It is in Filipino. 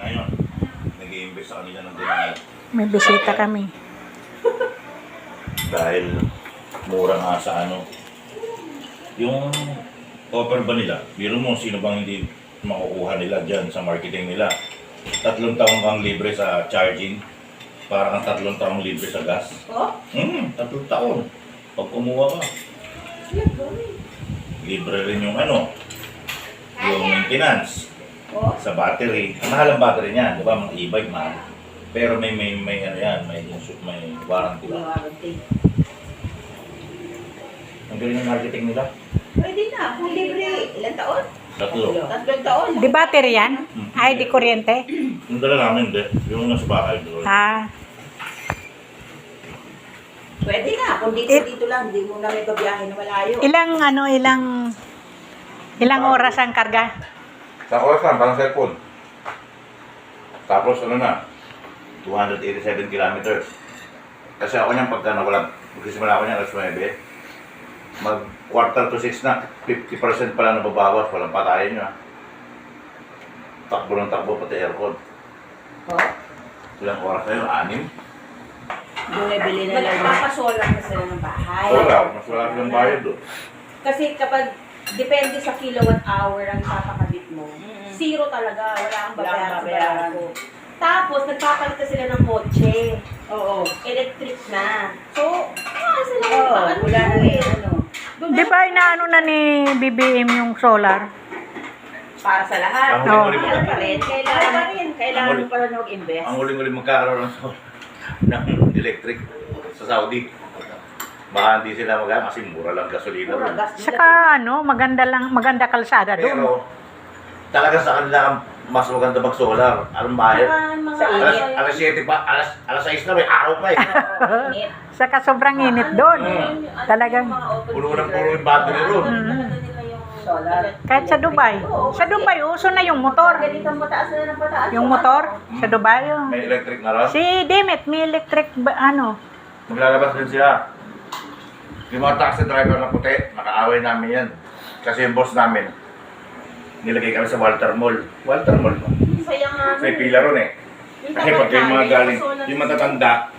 ngayon. Nag-i-invest sa kanila ng ganyan. May bisita kami. Dahil mura nga sa ano. Yung offer ba nila, biro mo sino bang hindi makukuha nila dyan sa marketing nila. 3 taong kang libre sa charging. Para kang 3 taong libre sa gas. Oh? 3 taon. Pag kumuha ka. Libre rin yung ano, yung maintenance Oh? sa battery. Ang mahal ang battery niyan, di ba? Mga e-bike mahal. Pero may ano yan, may warranty lang. Warranty. Ang galing ng marketing nila. Pwede na. Kung libre, ilang taon? 3. 3 taon. Di battery yan? Ay, di kuryente? Yung dala namin, hindi. Yung nasa bahay doon. Ah, Pwede na. Kung dito lang, hindi mo na may babiyahe na malayo. ilang oras ang karga? Sa oras lang, parang cellphone. Tapos ano na, 287 kilometers. Kasi ako niyan, pagka nawala, magsisimula ako niyan alas 9, mag quarter to 6 na, 50% pala nababawas, walang patayin nyo. Takbo ng takbo, pati aircon. Oh? Ilang oras na yun? 6? Bumibili na lang. Magpapasolar na sila ng bahay. Wala, mas wala silang bayad doon. Kasi kapag depende sa kilowatt hour ang ipapakabit mo, zero talaga. Wala kang Wala kang babayaran sa babayaran. barko. Tapos, nagpapalit na sila ng kotse. Oo. Electric na. So, sila Oo. ano Wala na eh. eh. Ano? Di ba inaano na ni BBM yung solar? Para sa lahat. Ang huli-huli Mahal mo- pa rin. Kailangan mo pa rin mag-invest. Ang huling-huling magkakaroon ng electric sa Saudi. Baka hindi sila kasi mura lang gasolina Mura doon. gas nila. Saka maganda kalsada doon. Pero talaga sa kanila mas maganda mag-solar. Anong bayad? Sa init. Alas 7 pa, alas 6 na may araw pa eh. Oo, init. Saka sobrang init doon. Talagang, Puno ng puno yung battery room. Solar. kahit sa Dubai. Sa Dubai, uso na yung motor. Ganito ang pataas na ng pataas. Yung motor, sa Dubai. May electric na rin. Si Demet, may electric, Maglalabas din sila. Yung mga taxi driver na puti, nakaaway namin yan. Kasi yung boss namin, nilagay kami sa Walter Mall. Walter Mall, no? Sayang nga. May pila ron eh. Kasi pag yung mga galing, yung matatanda,